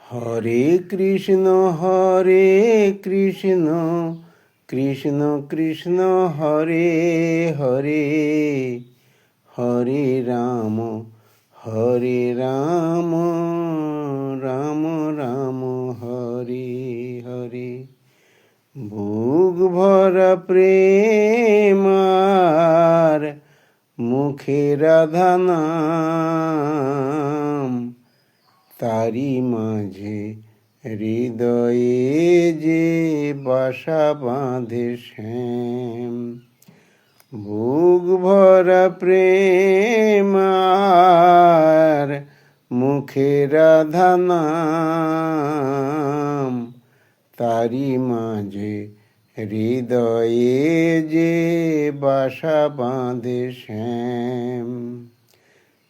হরে কৃষ্ণ কৃষ্ণ কৃষ্ণ হরে হরে, হরে রাম রাম রাম হরে হরে। বুক ভরা প্রেম আর মুখে রাধা নাম, তারি মাঝে হৃদয়ে যে বাসা বাঁধে শ্যাম। বুক ভরা প্রেম আর মুখে রাধা নাম, তারি মাঝে হৃদয়ে যে বাসা বাঁধে শ্যাম।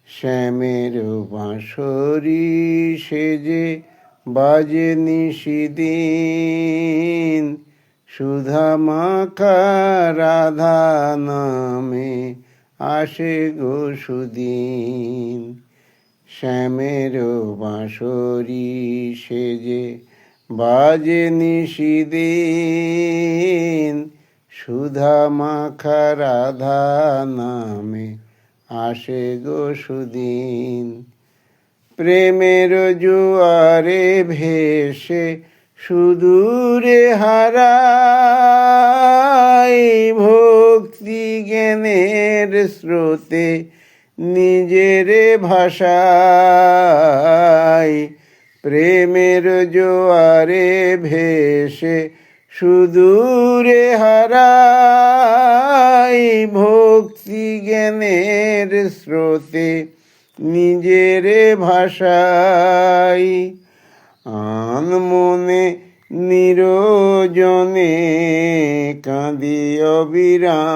শ্যামের বাঁশরি সেজে বাজে নিশিদিন, সুধা মাখা রাধা নামে আসে গো সুদিন। শ্যামের বাঁশরি সেজে বাজে নিশিদিন, সুধা মাখা রাধা নামে আসে গো সুদিন। প্রেমের জোয়ারে ভেসে সুদূরে হারাই, ভক্তি জ্ঞানের স্রোতে নিজের ভাষায়। প্রেমের জোয়ারে ভেসে সুদূরে হারাই, ভক্তি জ্ঞানের স্রোতে নিজের ভাষায়। আনমনে নিরজনে কাঁদি অবিরাম,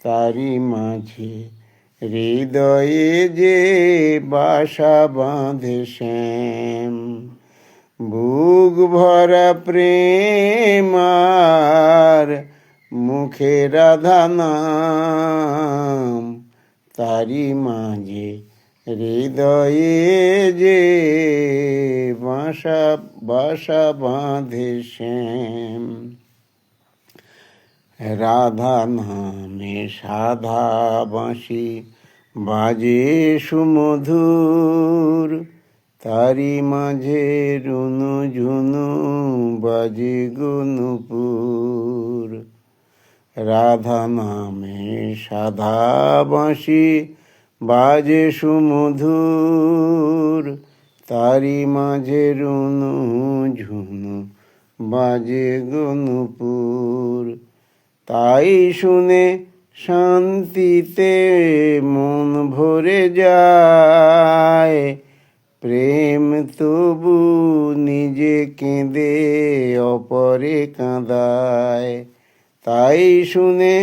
তারি মাঝে হৃদয়ে যে বাসা বাঁধে শ্যাম। বুক ভরা প্রেম আর মুখে রাধা নাম, তারি মাঝে হৃদয়ে যে বাসা বাঁধে শ্যাম। রাধা নামে সাধা বাঁশি বাজে সুমধুর, তারি মাঝে রুনু ঝুনু বাজে গো নূপুর। রাধা নামে সাধা বাঁশি বাজে সুমধুর, তারি মাঝে রুনু ঝুনু বাজে গো নূপুর। তাই শুনে শান্তিতে মন ভরে যায়, প্রেম তবু নিজে কেঁদে অপরে কাঁদায়। তাই শুনে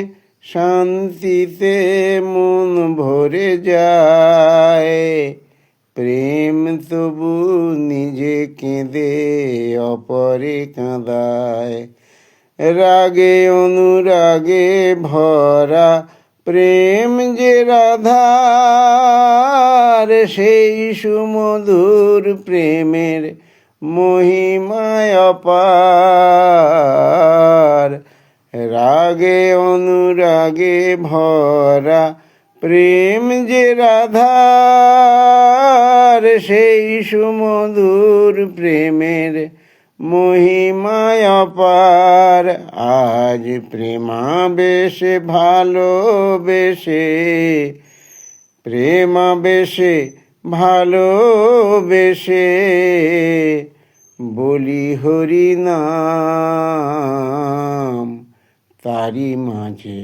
শান্তিতে মন ভরে যায়, প্রেম তবু নিজে কেঁদে অপরে কাঁদায়। রাগে অনুরাগে ভরা প্রেম যে রাধার, সেই সুমধুর প্রেমের মহিমায় অপার। রাগে অনুরাগে ভরা প্রেম যে রাধার, সেই সুমধুর প্রেমের মহিমায় অপার। আজ প্রেমাবেশে ভালোবেসে, প্রেমাবেশে ভালোবেসে বলি হরি নাম, তারি মাঝে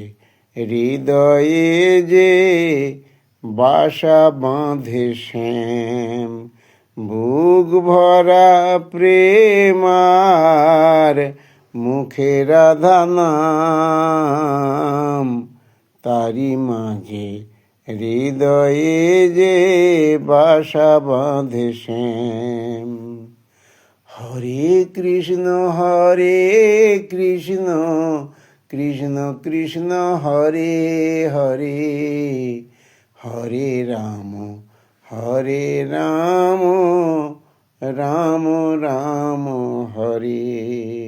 হৃদয়ে যে বাসা বাঁধে শ্যাম। বুক ভরা প্রেম আর মুখে রাধা নাম, তারি মাঝে হৃদয়ে যে বাসা বাঁধে শ্যাম। হরে কৃষ্ণ কৃষ্ণ কৃষ্ণ হরে হরে, হরে রাম হরে রাম রাম রাম হরে